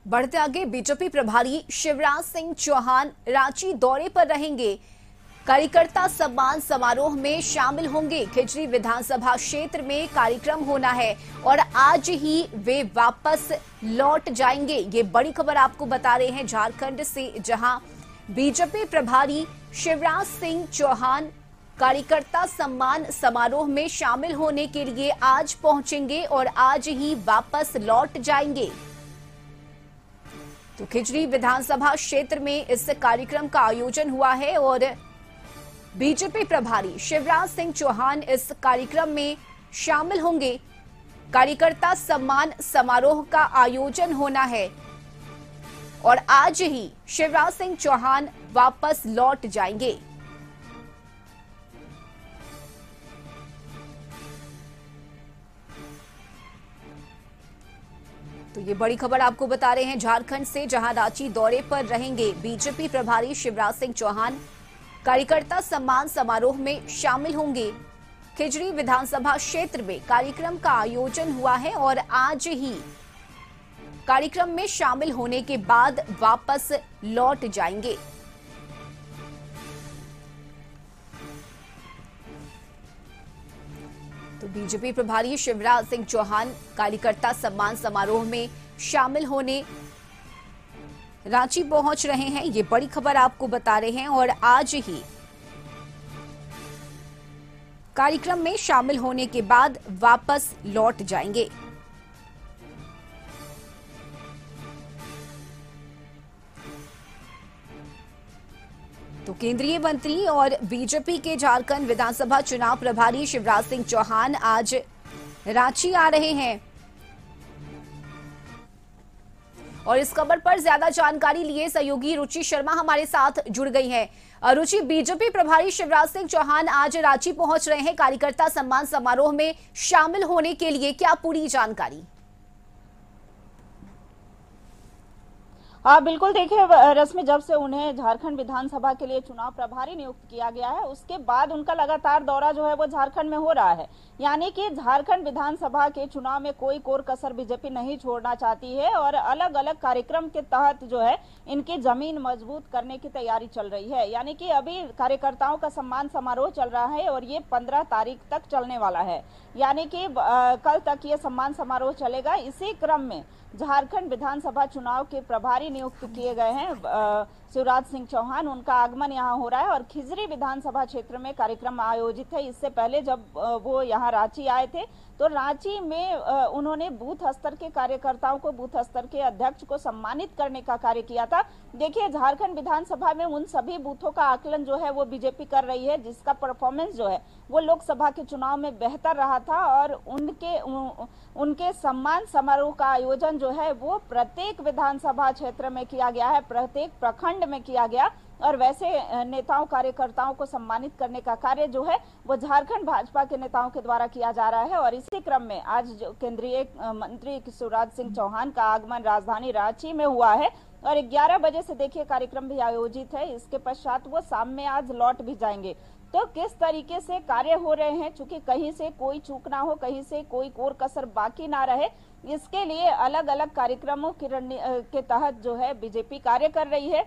बढ़ते आगे, बीजेपी प्रभारी शिवराज सिंह चौहान रांची दौरे पर रहेंगे। कार्यकर्ता सम्मान समारोह में शामिल होंगे। खिजरी विधानसभा क्षेत्र में कार्यक्रम होना है और आज ही वे वापस लौट जाएंगे। ये बड़ी खबर आपको बता रहे हैं झारखंड से, जहां बीजेपी प्रभारी शिवराज सिंह चौहान कार्यकर्ता सम्मान समारोह में शामिल होने के लिए आज पहुंचेंगे और आज ही वापस लौट जाएंगे। तो खिजरी विधानसभा क्षेत्र में इस कार्यक्रम का आयोजन हुआ है और बीजेपी प्रभारी शिवराज सिंह चौहान इस कार्यक्रम में शामिल होंगे। कार्यकर्ता सम्मान समारोह का आयोजन होना है और आज ही शिवराज सिंह चौहान वापस लौट जाएंगे। तो ये बड़ी खबर आपको बता रहे हैं झारखंड से, जहां रांची दौरे पर रहेंगे बीजेपी प्रभारी शिवराज सिंह चौहान। कार्यकर्ता सम्मान समारोह में शामिल होंगे। खिजरी विधानसभा क्षेत्र में कार्यक्रम का आयोजन हुआ है और आज ही कार्यक्रम में शामिल होने के बाद वापस लौट जाएंगे। तो बीजेपी प्रभारी शिवराज सिंह चौहान कार्यकर्ता सम्मान समारोह में शामिल होने रांची पहुंच रहे हैं। ये बड़ी खबर आपको बता रहे हैं और आज ही कार्यक्रम में शामिल होने के बाद वापस लौट जाएंगे। तो केंद्रीय मंत्री और बीजेपी के झारखंड विधानसभा चुनाव प्रभारी शिवराज सिंह चौहान आज रांची आ रहे हैं और इस खबर पर ज्यादा जानकारी लिए सहयोगी रुचि शर्मा हमारे साथ जुड़ गई हैं। रुचि, बीजेपी प्रभारी शिवराज सिंह चौहान आज रांची पहुंच रहे हैं कार्यकर्ता सम्मान समारोह में शामिल होने के लिए, क्या पूरी जानकारी? हाँ बिल्कुल, देखिए रश्मि, जब से उन्हें झारखंड विधानसभा के लिए चुनाव प्रभारी नियुक्त किया गया है उसके बाद उनका लगातार दौरा जो है वो झारखंड में हो रहा है। यानी कि झारखंड विधानसभा के चुनाव में कोई कोर कसर बीजेपी नहीं छोड़ना चाहती है और अलग अलग कार्यक्रम के तहत जो है इनकी जमीन मजबूत करने की तैयारी चल रही है। यानी कि अभी कार्यकर्ताओं का सम्मान समारोह चल रहा है और ये 15 तारीख तक चलने वाला है। यानी कि कल तक ये सम्मान समारोह चलेगा। इसी क्रम में झारखंड विधानसभा चुनाव के प्रभारी नियुक्त किए गए हैं शिवराज सिंह चौहान, उनका आगमन यहां हो रहा है और खिजरी विधानसभा क्षेत्र में कार्यक्रम आयोजित है। इससे पहले जब वो यहां रांची आए थे तो रांची में उन्होंने बूथ स्तर के कार्यकर्ताओं को, बूथ स्तर के अध्यक्ष को सम्मानित करने का कार्य किया था। देखिए, झारखंड विधानसभा में उन सभी बूथों का आकलन जो है वो बीजेपी कर रही है जिसका परफॉर्मेंस जो है वो लोकसभा के चुनाव में बेहतर रहा था और उनके सम्मान समारोह का आयोजन जो है वो प्रत्येक विधानसभा क्षेत्र में किया गया है, प्रत्येक प्रखंड में किया गया और वैसे नेताओं कार्यकर्ताओं को सम्मानित करने का कार्य जो है वो झारखंड भाजपा के नेताओं के द्वारा किया जा रहा है। और इसी क्रम में आज जो केंद्रीय मंत्री शिवराज सिंह चौहान का आगमन राजधानी रांची में हुआ है और 11 बजे से देखिए कार्यक्रम भी आयोजित है। इसके पश्चात वो शाम में आज लौट भी जाएंगे। तो किस तरीके से कार्य हो रहे हैं, चूंकि कहीं से कोई चूक ना हो, कहीं से कोई कोर कसर बाकी ना रहे, इसके लिए अलग अलग कार्यक्रमों के तहत जो है बीजेपी कार्य कर रही है।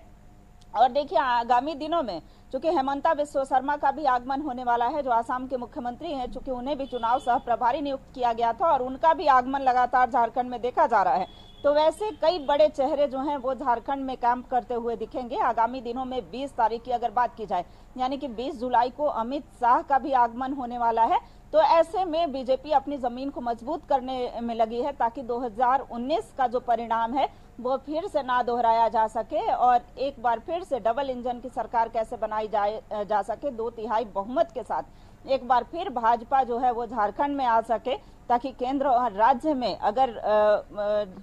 और देखिए, आगामी दिनों में चूंकि हेमंता बिस्वा शर्मा का भी आगमन होने वाला है, जो आसाम के मुख्यमंत्री हैं, चूंकि उन्हें भी चुनाव सह प्रभारी नियुक्त किया गया था और उनका भी आगमन लगातार झारखंड में देखा जा रहा है। तो वैसे कई बड़े चेहरे जो हैं वो झारखंड में कैंप करते हुए दिखेंगे। आगामी दिनों में 20 तारीख की अगर बात की जाए, यानी कि 20 जुलाई को अमित शाह का भी आगमन होने वाला है। तो ऐसे में बीजेपी अपनी जमीन को मजबूत करने में लगी है ताकि 2019 का जो परिणाम है वो फिर से ना दोहराया जा सके और एक बार फिर से डबल इंजन की सरकार कैसे बनाई जा सके, 2/3 बहुमत के साथ एक बार फिर भाजपा जो है वो झारखंड में आ सके, ताकि केंद्र और राज्य में अगर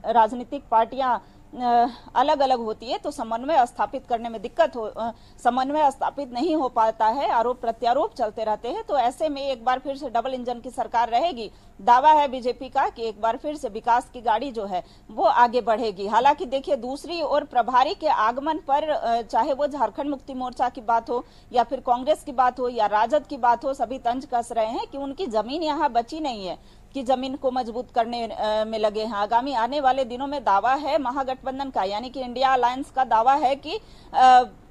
राजनीतिक पार्टियां अलग अलग होती है तो समन्वय स्थापित करने में दिक्कत समन्वय स्थापित नहीं हो पाता है, आरोप प्रत्यारोप चलते रहते हैं। तो ऐसे में एक बार फिर से डबल इंजन की सरकार रहेगी। दावा है बीजेपी का कि एक बार फिर से विकास की गाड़ी जो है वो आगे बढ़ेगी। हालांकि देखिए, दूसरी ओर प्रभारी के आगमन पर चाहे वो झारखंड मुक्ति मोर्चा की बात हो या फिर कांग्रेस की बात हो या राजद की बात हो, सभी तंज कस रहे हैं कि उनकी जमीन यहाँ बची नहीं है। की जमीन को मजबूत करने में लगे हैं। आगामी आने वाले दिनों में दावा है महागठबंधन का, यानी कि इंडिया अलायंस का दावा है कि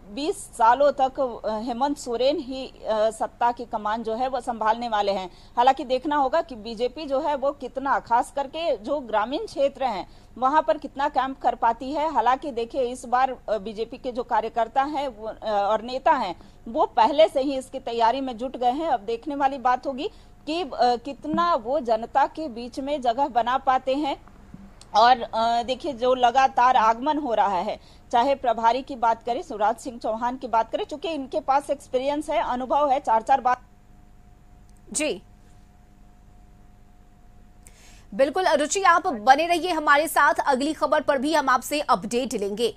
20 सालों तक हेमंत सोरेन ही सत्ता की कमान जो है वो संभालने वाले हैं। हालांकि देखना होगा कि बीजेपी जो है वो कितना, खास करके जो ग्रामीण क्षेत्र हैं वहां पर कितना कैंप कर पाती है। हालांकि देखिए इस बार बीजेपी के जो कार्यकर्ता हैं और नेता हैं वो पहले से ही इसकी तैयारी में जुट गए हैं। अब देखने वाली बात होगी कि कितना वो जनता के बीच में जगह बना पाते हैं। और देखिए जो लगातार आगमन हो रहा है, चाहे प्रभारी की बात करें, शिवराज सिंह चौहान की बात करें, चूंकि इनके पास एक्सपीरियंस है, अनुभव है, 4-4 बार। जी बिल्कुल रुचि, आप बने रहिए हमारे साथ, अगली खबर पर भी हम आपसे अपडेट लेंगे।